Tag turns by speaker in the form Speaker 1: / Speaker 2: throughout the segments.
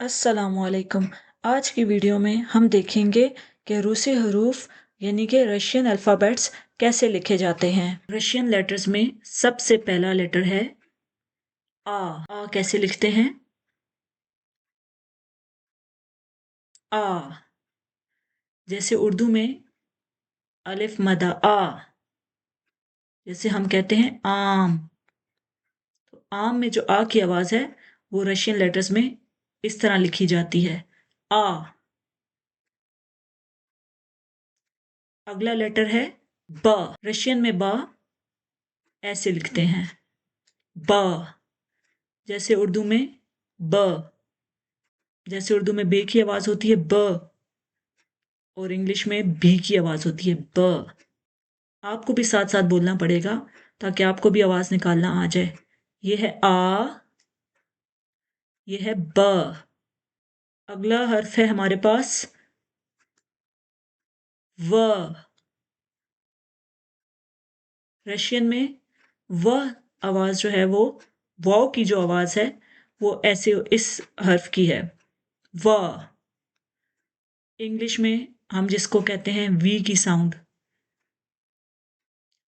Speaker 1: अस्सलामुअलैकुम। आज की वीडियो में हम देखेंगे कि रूसी हरूफ यानी कि रशियन अल्फ़ाबेट्स कैसे लिखे जाते हैं। रशियन लेटर्स में सबसे पहला लेटर है आ। आ कैसे लिखते हैं? आ। जैसे उर्दू में अलिफ मदा आ, जैसे हम कहते हैं आम। तो आम में जो आ की आवाज़ है वो रशियन लेटर्स में इस तरह लिखी जाती है, आ। अगला लेटर है ब। रशियन में ब ऐसे लिखते हैं, ब। जैसे उर्दू में ब, जैसे उर्दू में बे की आवाज होती है ब, और इंग्लिश में बी की आवाज होती है ब। आपको भी साथ साथ बोलना पड़ेगा ताकि आपको भी आवाज निकालना आ जाए। ये है आ, ये है ब। अगला हर्फ है हमारे पास व। रशियन में वह आवाज जो है वो वाव की जो आवाज है वो ऐसे इस हर्फ की है, व। इंग्लिश में हम जिसको कहते हैं वी की साउंड,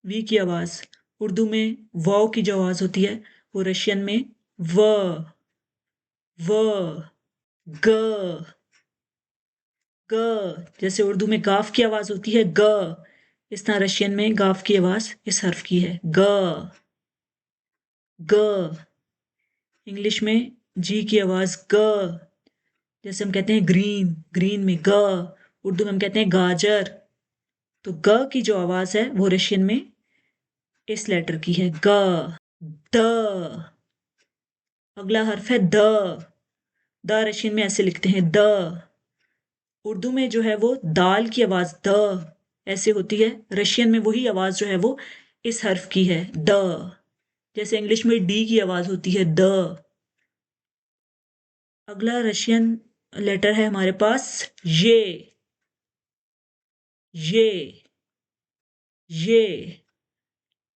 Speaker 1: वी की आवाज, उर्दू में वाव की जो आवाज होती है वो रशियन में व, व। ग, ग। जैसे उर्दू में गाफ की आवाज होती है ग, इस तरह रशियन में गाफ की आवाज इस हर्फ की है ग, ग। इंग्लिश में जी की आवाज ग, जैसे हम कहते हैं ग्रीन, ग्रीन में ग। उर्दू में हम कहते हैं गाजर। तो ग की जो आवाज है वो रशियन में इस लेटर की है ग, द। अगला हर्फ है द। द रशियन में ऐसे लिखते हैं द। उर्दू में जो है वो दाल की आवाज द ऐसे होती है, रशियन में वही आवाज जो है वो इस हर्फ की है द। जैसे इंग्लिश में डी की आवाज होती है द। अगला रशियन लेटर है हमारे पास ये, ये।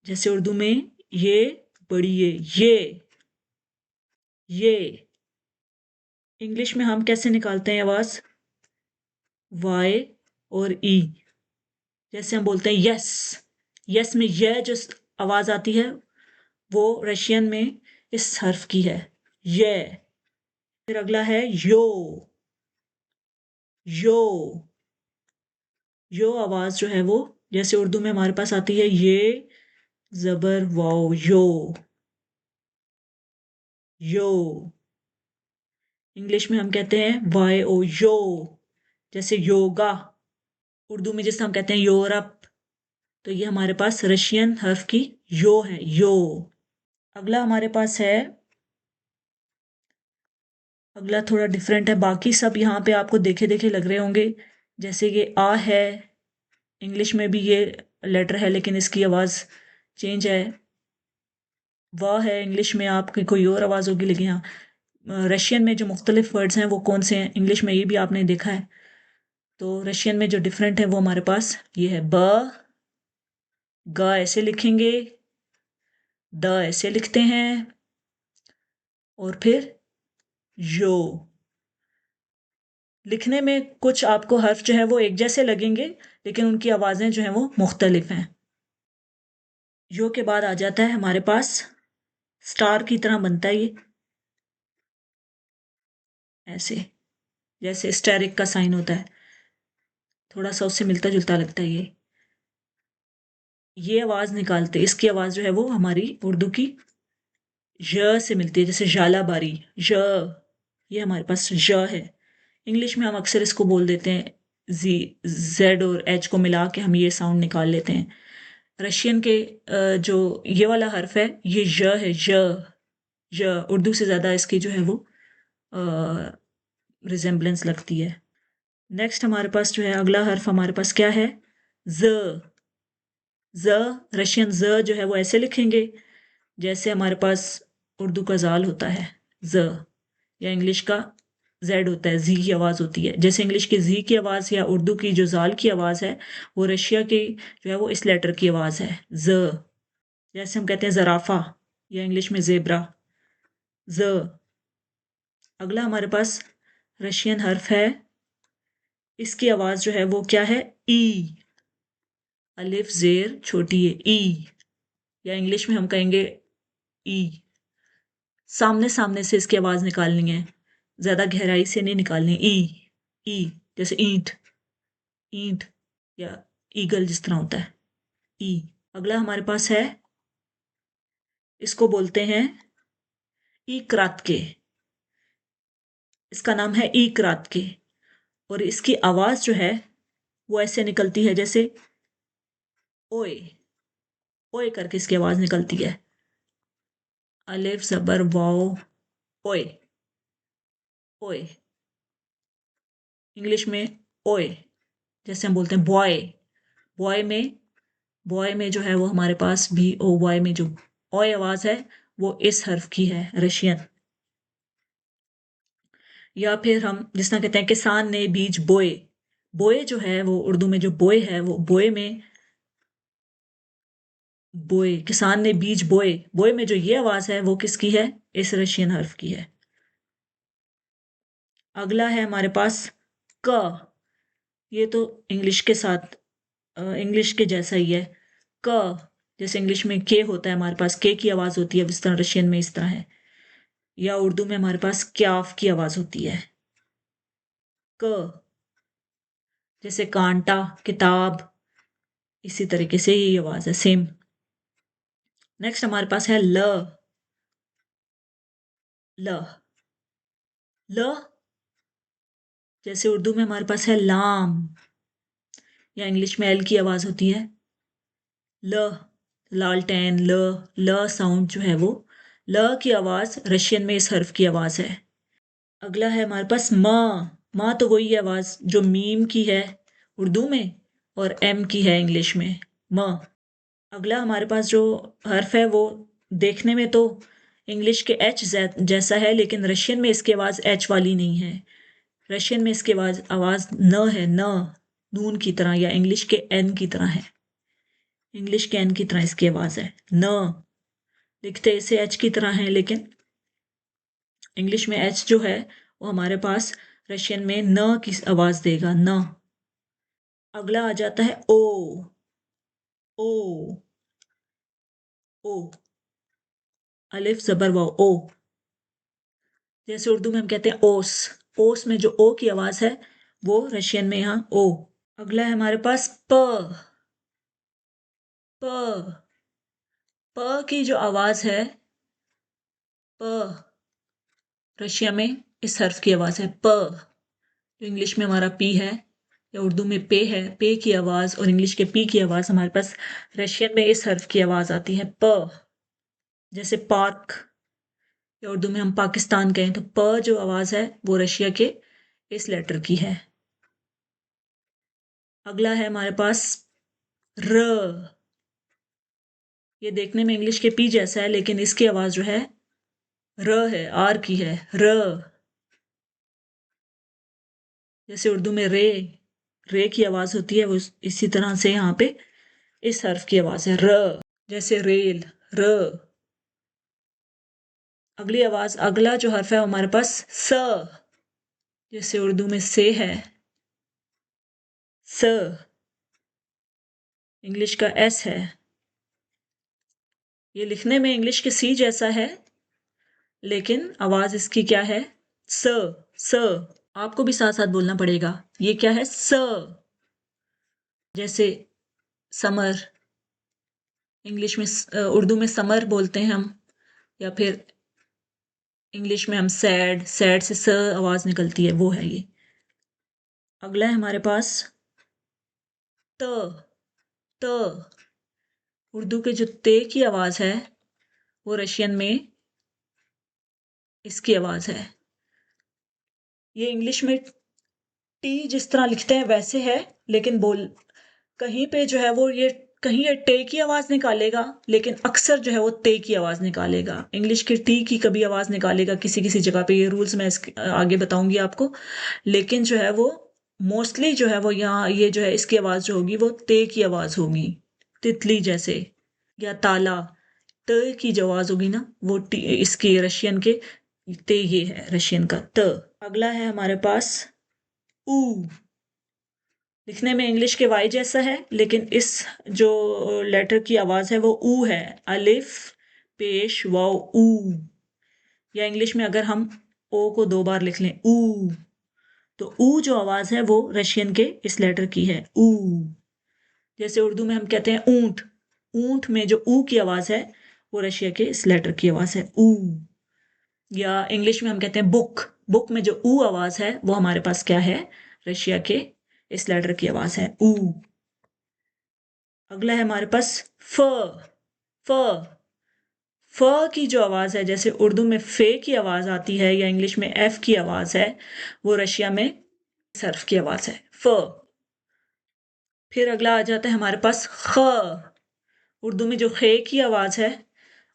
Speaker 1: जैसे उर्दू में ये बड़ी ये। इंग्लिश में हम कैसे निकालते हैं आवाज? वाई और ई। जैसे हम बोलते हैं यस, यस में यह जो आवाज आती है वो रशियन में इस हर्फ की है ये। फिर अगला है यो। यो आवाज जो है वो जैसे उर्दू में हमारे पास आती है ये जबर वाओ यो। इंग्लिश में हम कहते हैं वाई ओ यो, जैसे योगा। उर्दू में जैसे हम कहते हैं यूरोप, तो ये हमारे पास रशियन हर्फ की यो है, यो। अगला हमारे पास है, अगला थोड़ा डिफरेंट है, बाकी सब यहाँ पे आपको देखे देखे लग रहे होंगे। जैसे ये आ है, इंग्लिश में भी ये लेटर है लेकिन इसकी आवाज़ चेंज है। वाह है, इंग्लिश में आपकी कोई और आवाज़ होगी, लेकिन यहाँ रशियन में जो मुख्तलिफ वर्ड्स हैं वो कौन से हैं, इंग्लिश में ये भी आपने देखा है। तो रशियन में जो डिफरेंट है वो हमारे पास ये है ब। ग ऐसे लिखेंगे, द ऐसे लिखते हैं, और फिर यो। लिखने में कुछ आपको हर्फ जो है वो एक जैसे लगेंगे लेकिन उनकी आवाज़ें जो हैं वो मुख्तलिफ हैं। यो के बाद आ जाता है हमारे पास स्टार की तरह बनता है ये ऐसे, जैसे स्टेरिक का साइन होता है, थोड़ा सा उससे मिलता जुलता लगता है ये आवाज़ निकालते, इसकी आवाज़ जो है वो हमारी उर्दू की य से मिलती है, जैसे झालाबारी य। ये हमारे पास य है। इंग्लिश में हम अक्सर इसको बोल देते हैं जी, जेड और एच को मिला के हम ये साउंड निकाल लेते हैं। रशियन के जो ये वाला हर्फ है ये य है, य उर्दू से ज़्यादा इसकी जो है वो रिजेम्बलेंस लगती है। नेक्स्ट हमारे पास जो है अगला हर्फ हमारे पास क्या है? ज। ज रशियन ज जो है वो ऐसे लिखेंगे जैसे हमारे पास उर्दू का जाल होता है ज, या इंग्लिश का जेड होता है, जी की आवाज़ होती है। जैसे इंग्लिश की जी की आवाज़ या उर्दू की जो जाल की आवाज़ है वो रशिया की जो है वो इस लेटर की आवाज़ है ज। जैसे हम कहते हैं ज़राफ़ा, या इंग्लिश में ज़ेब्रा, ज। अगला हमारे पास रशियन हर्फ है, इसकी आवाज जो है वो क्या है? ई। अलिफ जेर छोटी है, ई। या इंग्लिश में हम कहेंगे ई। सामने सामने से इसकी आवाज निकालनी है, ज्यादा गहराई से नहीं निकालनी। ई। ई। जैसे ईंट, ईंट, या ईगल जिस तरह होता है, ई। अगला हमारे पास है, इसको बोलते हैं ई क्रातके। इसका नाम है ई क्रातके, और इसकी आवाज जो है वो ऐसे निकलती है जैसे ओए। ओए करके इसकी आवाज निकलती है। अलिफ जबर वाओ, ओए। ओए। इंग्लिश में ओए, जैसे हम बोलते हैं बॉय। बॉय में, बॉय में जो है वो हमारे पास भी ओ बॉय में जो ओए आवाज है वो इस हर्फ की है, रशियन। या फिर हम जिस तरह कहते हैं किसान ने बीज बोए। बोए जो है वो उर्दू में जो बोए है वो बोए में, बोए, किसान ने बीज बोए, बोए में जो ये आवाज है वो किसकी है? इस रशियन हर्फ की है। अगला है हमारे पास क। ये तो इंग्लिश के साथ, इंग्लिश के जैसा ही है। क, जैसे इंग्लिश में के होता है, हमारे पास के की आवाज होती है, इस तरह रशियन में इस तरह है। या उर्दू में हमारे पास क्याफ की आवाज होती है, क। जैसे कांटा, किताब, इसी तरीके से ये आवाज है, सेम। नेक्स्ट हमारे पास है ल। ल। ल, जैसे उर्दू में हमारे पास है लाम, या इंग्लिश में एल की आवाज होती है, ल। लालटेन, ल। ल साउंड जो है वो, ल की आवाज रशियन में इस हर्फ की आवाज है। अगला है हमारे पास माँ। माँ तो वही आवाज जो मीम की है उर्दू में और एम की है इंग्लिश में, माँ। अगला हमारे पास जो हर्फ है वो देखने में तो इंग्लिश के एच जैसा है, लेकिन रशियन में इसकी आवाज एच वाली नहीं है। रशियन में इसकी आवाज आवाज न है, न, नून की तरह, या इंग्लिश के एन की तरह है। इंग्लिश के एन की तरह इसकी आवाज है, न। लिखते इसे एच की तरह है, लेकिन इंग्लिश में एच जो है वो हमारे पास रशियन में न की आवाज देगा, न। अगला आ जाता है ओ। ओ। ओ। अलिफ जबर वाओ, ओ। जैसे उर्दू में हम कहते हैं ओस। ओस में जो ओ की आवाज है वो रशियन में यहाँ ओ। अगला है हमारे पास प। प। प की जो आवाज है, प, रशिया में इस हर्फ की आवाज है प। जो इंग्लिश में हमारा पी है या उर्दू में पे है, पे की आवाज और इंग्लिश के पी की आवाज हमारे पास रशियन में इस हर्फ की आवाज आती है प। जैसे पार्क, या उर्दू में हम पाकिस्तान कहें तो प जो आवाज है वो रशिया के इस लेटर की है। अगला है हमारे पास र। ये देखने में इंग्लिश के पी जैसा है, लेकिन इसकी आवाज जो है र है, आर की है, र। जैसे उर्दू में रे की आवाज होती है वो इसी तरह से यहाँ पे इस हर्फ की आवाज है र। जैसे रेल, र। अगली आवाज, अगला जो हर्फ है हमारे पास स। जैसे उर्दू में से है, स। इंग्लिश का एस है। ये लिखने में इंग्लिश के सी जैसा है, लेकिन आवाज इसकी क्या है? स। स। आपको भी साथ साथ बोलना पड़ेगा। ये क्या है? स। जैसे समर, इंग्लिश में उर्दू में समर बोलते हैं हम, या फिर इंग्लिश में हम सैड, सैड से स आवाज निकलती है, वो है ये। अगला है हमारे पास त। त, उर्दू के जो ते की आवाज है वो रशियन में इसकी आवाज है। ये इंग्लिश में टी जिस तरह लिखते हैं वैसे है, लेकिन बोल कहीं पे जो है वो ये, कहीं ये टे की आवाज निकालेगा, लेकिन अक्सर जो है वो ते की आवाज निकालेगा। इंग्लिश के टी की कभी आवाज निकालेगा किसी किसी जगह पे, ये रूल्स मैं इसके आगे बताऊंगी आपको। लेकिन जो है वो मोस्टली जो है वो यहाँ ये जो है इसकी आवाज जो होगी वो ते की आवाज होगी, तितली जैसे, या ताला। त की जो आवाज होगी ना वो टी, इसकी रशियन के ते ये है रशियन का त। अगला है हमारे पास ऊ। लिखने में इंग्लिश के वाई जैसा है, लेकिन इस जो लेटर की आवाज है वो ऊ है। अलिफ पेश वाओ ऊ। या इंग्लिश में अगर हम ओ को 2 बार लिख लें ऊ, तो ऊ जो आवाज है वो रशियन के इस लेटर की है ऊ। जैसे उर्दू में हम कहते हैं ऊंट, ऊंट में जो ऊ की आवाज है वो रशिया के इस लेटर की आवाज है ऊ। या इंग्लिश में हम कहते हैं बुक, बुक में जो ऊ आवाज है वो हमारे पास क्या है, रशिया के इस लेटर की आवाज है ऊ। अगला है हमारे पास फ। फ, फ की जो आवाज है, जैसे उर्दू में फे की आवाज आती है या इंग्लिश में एफ की आवाज है, वो रशिया में इस हर्फ की आवाज है फ। फिर अगला आ जाता है हमारे पास ख। उर्दू में जो खे की आवाज है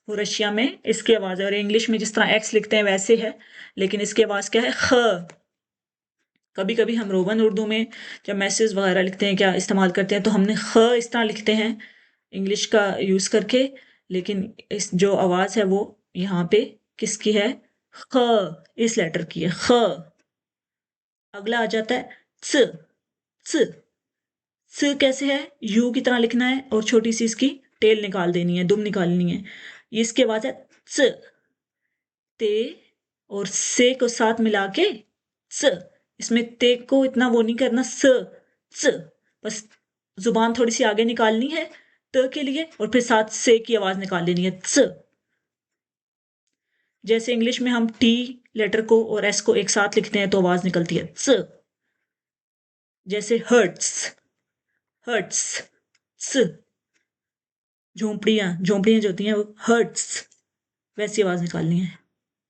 Speaker 1: वो रशिया में इसकी आवाज है, और इंग्लिश में जिस तरह एक्स लिखते हैं वैसे है, लेकिन इसकी आवाज क्या है ख। कभी कभी हम रोमन उर्दू में जब मैसेज वगैरह लिखते हैं, क्या इस्तेमाल करते हैं, तो हमने ख इस तरह लिखते हैं इंग्लिश का यूज करके, लेकिन इस जो आवाज है वो यहाँ पे किसकी है, ख, इस लेटर की है ख। अगला आ जाता है च। च, च कैसे है, यू की तरह लिखना है और छोटी सी इसकी टेल निकाल देनी है, दुम निकालनी है। ये इसकी आवाज है च। ते और से को साथ मिला के च। इसमें ते को इतना वो नहीं करना, स च, बस जुबान थोड़ी सी आगे निकालनी है त के लिए, और फिर साथ से की आवाज निकाल लेनी है च। जैसे इंग्लिश में हम टी लेटर को और एस को एक साथ लिखते हैं तो आवाज निकलती है च। जैसे हर्ट्स, हर्ट्स स। झोंपड़ियां, झोंपड़ियां जो होती हैं वो हर्ट्स, वैसी आवाज निकालनी है।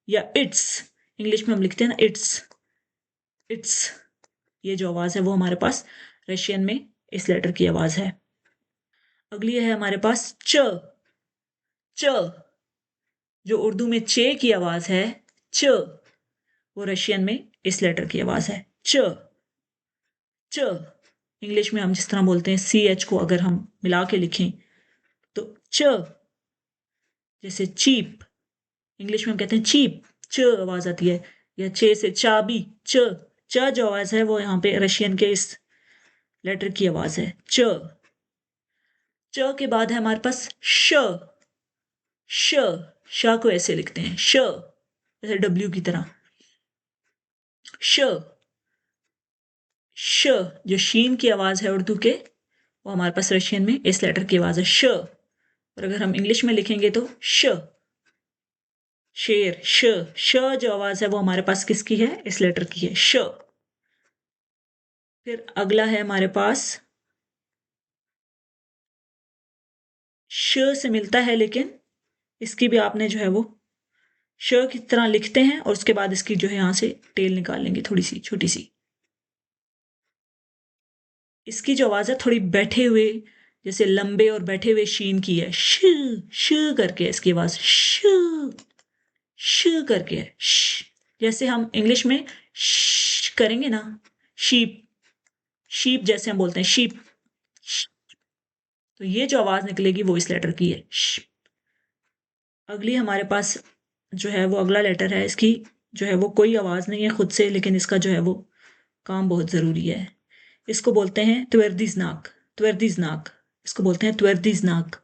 Speaker 1: या इट्स, इंग्लिश में हम लिखते हैं ना इट्स, इट्स, ये जो आवाज है वो हमारे पास रशियन में इस लेटर की आवाज है। अगली है हमारे पास च। च, जो उर्दू में चे की आवाज है च, वो रशियन में इस लेटर की आवाज है च। च, इंग्लिश में हम जिस तरह बोलते हैं सी एच को अगर हम मिला के लिखें तो च। जैसे चीप, इंग्लिश में हम कहते हैं चीप, च आवाज आती है। या चे से चाबी, च, च जो आवाज है वो यहाँ पे रशियन के इस लेटर की आवाज है च। च के बाद है हमारे पास श। श, श को ऐसे लिखते हैं श, जैसे डब्ल्यू की तरह श। श, जो शीन की आवाज है उर्दू के, वो हमारे पास रशियन में इस लेटर की आवाज है श। और अगर हम इंग्लिश में लिखेंगे तो श, शेर, श, श जो आवाज है वो हमारे पास किसकी है, इस लेटर की है श। फिर अगला है हमारे पास श से मिलता है, लेकिन इसकी भी आपने जो है वो श की तरह लिखते हैं और उसके बाद इसकी जो है यहां से टेल निकाल लेंगे थोड़ी सी छोटी सी। इसकी जो आवाज है थोड़ी बैठे हुए, जैसे लंबे और बैठे हुए शीन की है श करके इसकी आवाज श करके है श। जैसे हम इंग्लिश में करेंगे ना, शीप, शीप जैसे हम बोलते हैं शीप, तो ये जो आवाज निकलेगी वो इस लेटर की है श। अगली हमारे पास जो है वो अगला लेटर है, इसकी जो है वो कोई आवाज नहीं है खुद से, लेकिन इसका जो है वो काम बहुत जरूरी है। इसको बोलते हैं त्वर्दिजनाक, त्वर्दिजनाक, इसको बोलते हैं त्वर्दिजनाक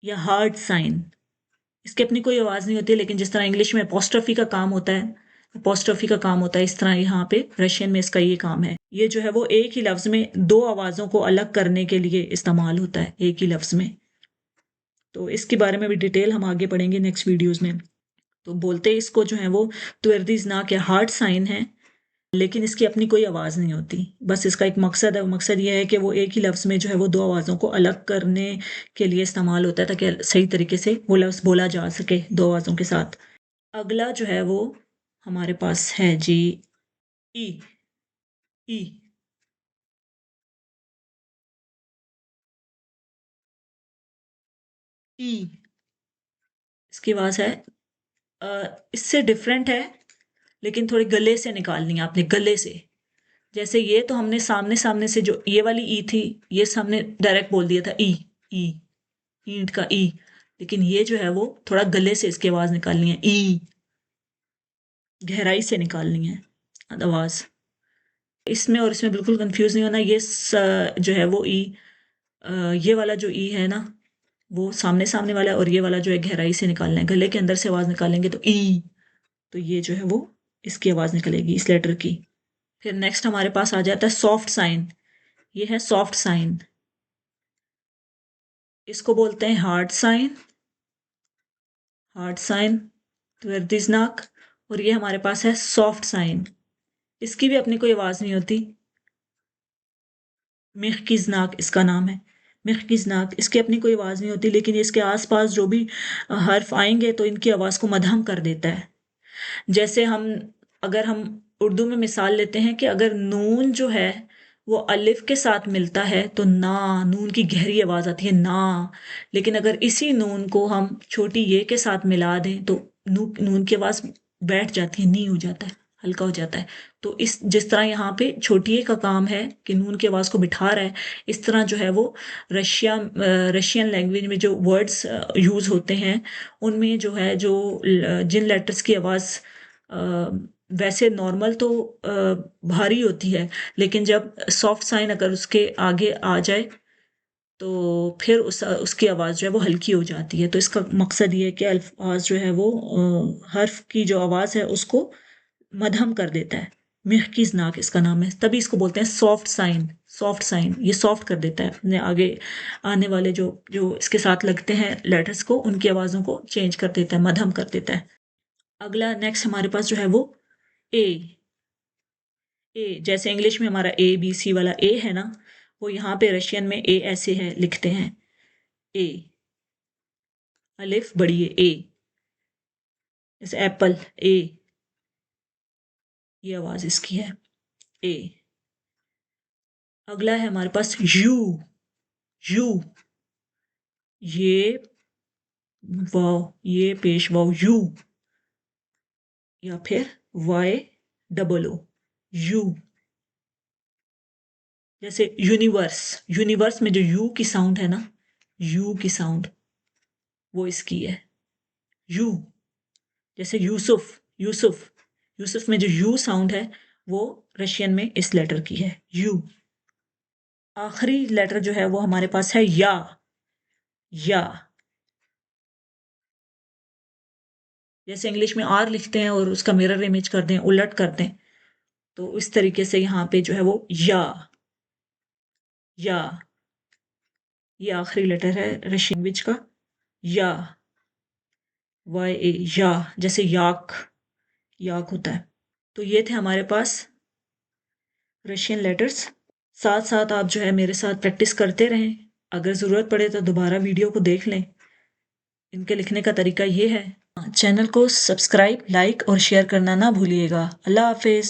Speaker 1: या हार्ड साइन। इसकी अपनी कोई आवाज नहीं होती, लेकिन जिस तरह इंग्लिश में अपोस्ट्रोफी का काम होता है, अपोस्ट्रोफी का काम होता है, इस तरह यहाँ पे रशियन में इसका ये काम है। ये जो है वो एक ही लफ्ज में दो आवाजों को अलग करने के लिए इस्तेमाल होता है एक ही लफ्ज में। तो इसके बारे में भी डिटेल हम आगे पढ़ेंगे नेक्स्ट वीडियोस में। तो बोलते इसको जो है वो त्वर्दिजनाक या हार्ड साइन है, लेकिन इसकी अपनी कोई आवाज नहीं होती। बस इसका एक मकसद है, मकसद ये है कि वो एक ही लफ्ज में जो है वो दो आवाजों को अलग करने के लिए इस्तेमाल होता है, ताकि सही तरीके से वो लफ्ज बोला जा सके दो आवाजों के साथ। अगला जो है वो हमारे पास है जी ई। ई, ई, इसकी आवाज है इससे डिफरेंट है, लेकिन थोड़ी गले से निकालनी है आपने, गले से। जैसे ये तो हमने सामने सामने से, जो ये वाली ई थी ये सामने डायरेक्ट बोल दिया था ई, ई, ईंट का ई, लेकिन ये जो है वो थोड़ा गले से इसकी आवाज निकालनी है ई। गहराई से निकालनी है आवाज़। इसमें और इसमें बिल्कुल कंफ्यूज नहीं होना। ये जो है वो ई, ये वाला जो ई है ना, वो सामने सामने वाला है, और ये वाला जो है गहराई से निकालना है। गले के अंदर से आवाज़ निकालेंगे तो ई, तो ये जो है वो इसकी आवाज़ निकलेगी, इस लेटर की। फिर नेक्स्ट हमारे पास आ जाता है सॉफ्ट साइन। ये है सॉफ्ट साइन, इसको बोलते हैं हार्ड साइन, हार्ड साइन, त्वर्दिजनाक। और ये हमारे पास है सॉफ्ट साइन, इसकी भी अपनी कोई आवाज़ नहीं होती। मिखकिजनाक इसका नाम है, मिखकिजनाक। इसकी अपनी कोई आवाज़ नहीं होती, लेकिन इसके आसपास जो भी हर्फ आएंगे तो इनकी आवाज़ को मध्यम कर देता है। जैसे अगर हम उर्दू में मिसाल लेते हैं कि अगर नून जो है वो अलिफ के साथ मिलता है तो ना, नून की गहरी आवाज़ आती है ना। लेकिन अगर इसी नून को हम छोटी ये के साथ मिला दें तो नून की आवाज़ बैठ जाती है, नी हो जाता है, हल्का हो जाता है। तो इस जिस तरह यहाँ पे छोटी ए का काम है कि नून की आवाज़ को बिठा रहा है, इस तरह जो है वो रशियन लैंग्वेज में जो वर्ड्स यूज़ होते हैं उनमें जो है जो जिन लेटर्स की आवाज़ वैसे नॉर्मल तो भारी होती है, लेकिन जब सॉफ्ट साइन अगर उसके आगे आ जाए तो फिर उसकी आवाज़ जो है वो हल्की हो जाती है। तो इसका मकसद ये है कि अल्फाज जो है वो हर्फ की जो आवाज़ है उसको मध्यम कर देता है। मिहकिज़नाक इसका नाम है, तभी इसको बोलते हैं सॉफ्ट साइन। सॉफ्ट साइन ये सॉफ्ट कर देता है अपने आगे आने वाले जो जो इसके साथ लगते हैं लेटर्स को, उनकी आवाज़ों को चेंज कर देता है, मध्यम कर देता है। अगला नेक्स्ट हमारे पास जो है वो ए। ए जैसे इंग्लिश में हमारा ए बी सी वाला ए है ना, वो यहाँ पे रशियन में ए ऐसे है, लिखते हैं ए, अलिफ बड़ी है ए, जैसे एप्पल ए, ये आवाज़ इसकी है ए। अगला है हमारे पास यू। यू, ये वाव, ये पेश वाव यू, या फिर वाई डबल ओ, यू। जैसे यूनिवर्स, यूनिवर्स में जो यू की साउंड है ना, यू की साउंड वो इसकी है यू। जैसे यूसुफ, यूसुफ, यूसुफ में जो यू साउंड है वो रशियन में इस लेटर की है यू। आखिरी लेटर जो है वो हमारे पास है या। या जैसे इंग्लिश में आर लिखते हैं और उसका मिरर इमेज कर दें, उलट कर दें, तो इस तरीके से यहाँ पे जो है वो या। या ये आखिरी लेटर है रशियन लैंग्वेज का या, वाई ए, या। जैसे याक, याक होता है। तो ये थे हमारे पास रशियन लेटर्स। साथ साथ आप जो है मेरे साथ प्रैक्टिस करते रहें, अगर ज़रूरत पड़े तो दोबारा वीडियो को देख लें। इनके लिखने का तरीका ये है। चैनल को सब्सक्राइब, लाइक और शेयर करना ना भूलिएगा। अल्लाह हाफिज़।